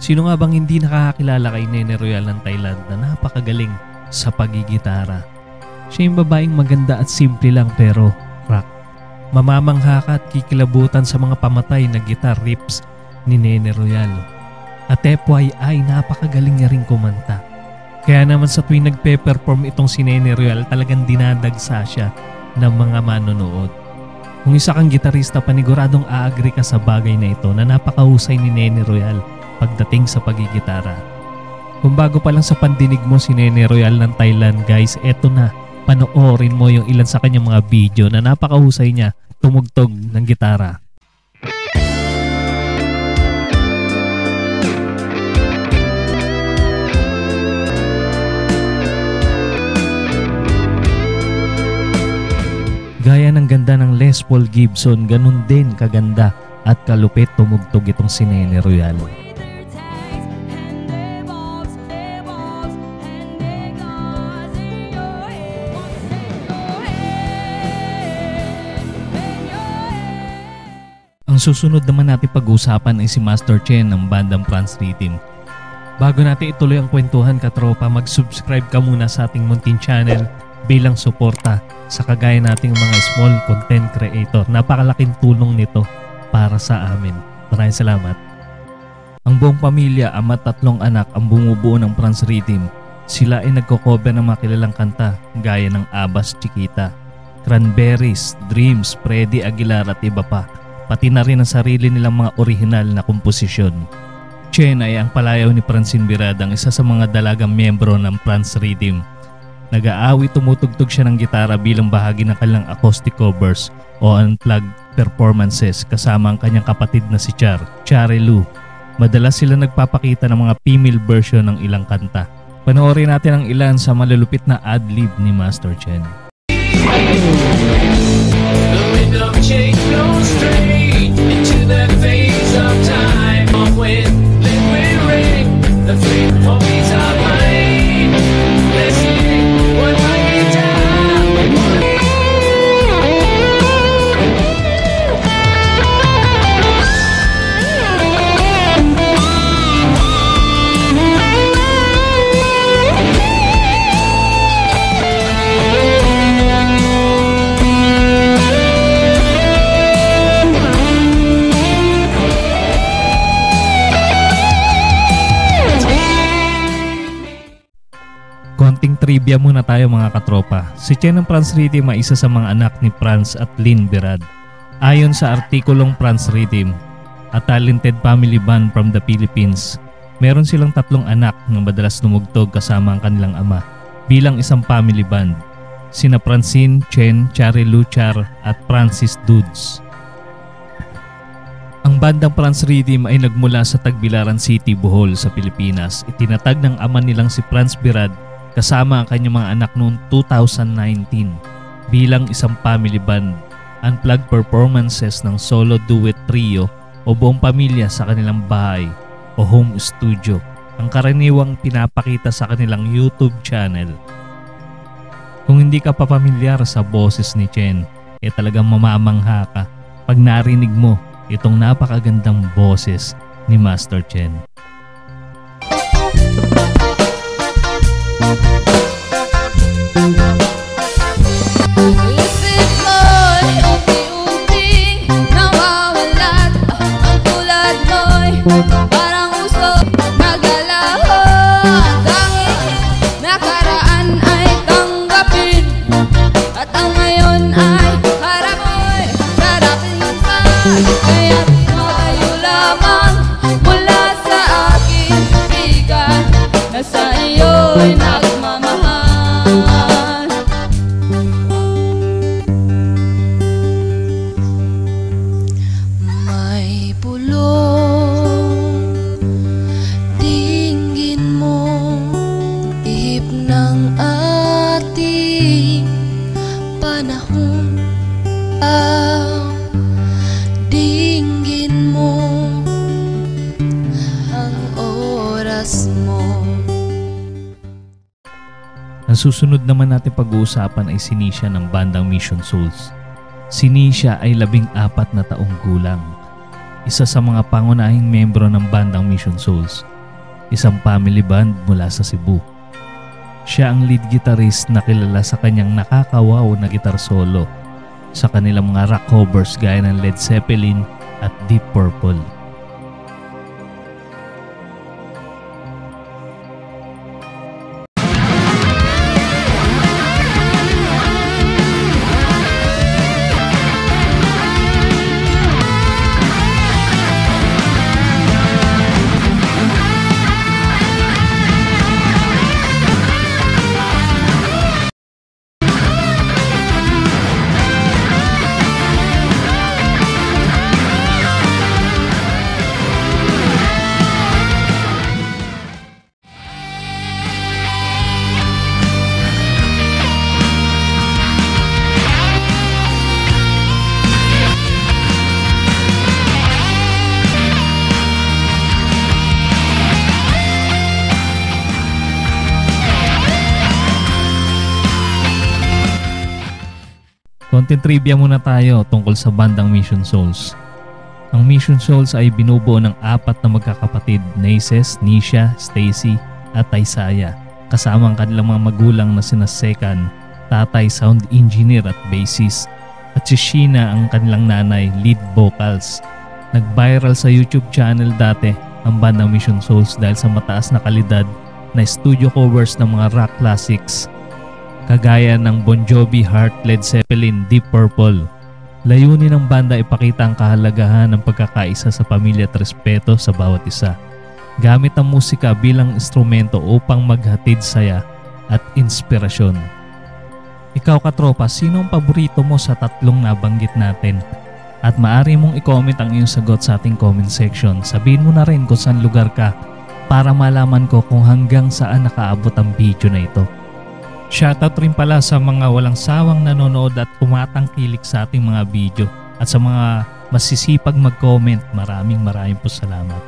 Sino nga bang hindi nakakakilala kay Nene Royal ng Thailand na napakagaling sa pagigitara? Siya yung babaeng maganda at simple lang pero rock. Mamamangha ka at kikilabutan sa mga pamatay na guitar riffs ni Nene Royal. At FYI, napakagaling niya ring kumanta. Kaya naman sa tuwing nagpe-perform itong si Nene Royal, talagang dinadagsa siya ng mga manonood. Kung isa kang gitarista, paniguradong aagree ka sa bagay na ito na napakahusay ni Nene Royal pagdating sa pagigitara. Kung bago pa lang sa pandinig mo si Nene Royal ng Thailand, guys, eto na, panoorin mo yung ilan sa kanyang mga video na napakahusay niya tumugtog ng gitara. Gaya ng ganda ng Les Paul Gibson, ganun din kaganda at kalupit tumugtog itong si Nene Royal. Ang susunod naman natin pag-uusapan ay si Master Chen ng bandang France Rhythm. Bago natin ituloy ang kwentuhan, katropa, mag-subscribe ka muna sa ating munting channel bilang suporta sa kagaya nating mga small content creator. Napakalaking tulong nito para sa amin. Maraming salamat. Ang buong pamilya, ama at 3 anak ang bumubuo ng France Rhythm. Sila ay nagko-cover ng mga kilalang kanta gaya ng Abbas Chiquita, Cranberries, Dreams, Freddy Aguilar at iba pa. Pati na rin ang sarili nilang mga orihinal na komposisyon. Chen ay ang palayaw ni Francine Birad, ang isa sa mga dalagang miyembro ng France Rhythm. Nag-aawi, tumutugtog siya ng gitara bilang bahagi ng kanilang acoustic covers o unplugged performances kasama ang kanyang kapatid na si Chari Lu. Madalas sila nagpapakita ng mga female version ng ilang kanta. Panoorin natin ang ilan sa malulupit na ad-lib ni Master Chen. Konting trivia muna tayo mga katropa. Si Chen ng France Rhythm ay isa sa mga anak ni Franz at Lynn Birad. Ayon sa artikulong France Rhythm, a talented family band from the Philippines, meron silang 3 anak na madalas tumugtog kasama ang kanilang ama bilang isang family band. Sina Francine, Chen, Chari Lu Char at Francis Dudes. Ang bandang France Rhythm ay nagmula sa Tagbilaran City, Bohol sa Pilipinas. Itinatag ng ama nilang si Franz Birad kasama ang kanyang mga anak noong 2019 bilang isang family band, unplugged performances ng solo, duet, trio o buong pamilya sa kanilang bahay o home studio, ang karaniwang pinapakita sa kanilang YouTube channel. Kung hindi ka pa pamilyar sa boses ni Chen, talagang mamamangha ka pag narinig mo itong napakagandang boses ni Master Chen. Parang usok nagalaho, ang tanging nakaraan ay tanggapin, at ang ngayon ay harap mo'y harapin pa. Kaya't malayo lamang mula sa aking bigan na sa iyo'y nagmamahal. May pulong dinggin mo, ihip ng ating panahon. Dinggin mo ang oras mo. Ang susunod naman natin pag-uusapan ay si Nisha ng bandang Mission Souls. Si Nisha ay 14 na taong gulang. Isa sa mga pangunahing membro ng bandang Mission Souls. isang family band mula sa Cebu. Siya ang lead guitarist na kilala sa kanyang nakakawaw na guitar solo sa kanilang mga rock covers gaya ng Led Zeppelin at Deep Purple. Konting trivia muna tayo tungkol sa bandang Mission Souls. Ang Mission Souls ay binubuo ng 4 na magkakapatid, Naces, Nisha, Stacy at Isaiah, kasama ang kanilang mga magulang na sina Sekan, tatay sound engineer at bassist, at si Sheena ang kanilang nanay, lead vocals. Nag-viral sa YouTube channel dati ang bandang Mission Souls dahil sa mataas na kalidad na studio covers ng mga rock classics kagaya ng Bon Jovi, Heart, Led Zeppelin, Deep Purple. Layunin ng banda ay ipakita ang kahalagahan ng pagkakaisa sa pamilya at respeto sa bawat isa, gamit ang musika bilang instrumento upang maghatid saya at inspirasyon. Ikaw katropa, sino ang paborito mo sa 3 nabanggit natin? At maaari mong i-comment ang iyong sagot sa ating comment section. Sabihin mo na rin kung saan lugar ka para malaman ko kung hanggang saan nakaabot ang video na ito. Shoutout rin pala sa mga walang sawang nanonood at tumatangkilik sa ating mga video at sa mga masisipag mag-comment. Maraming po salamat.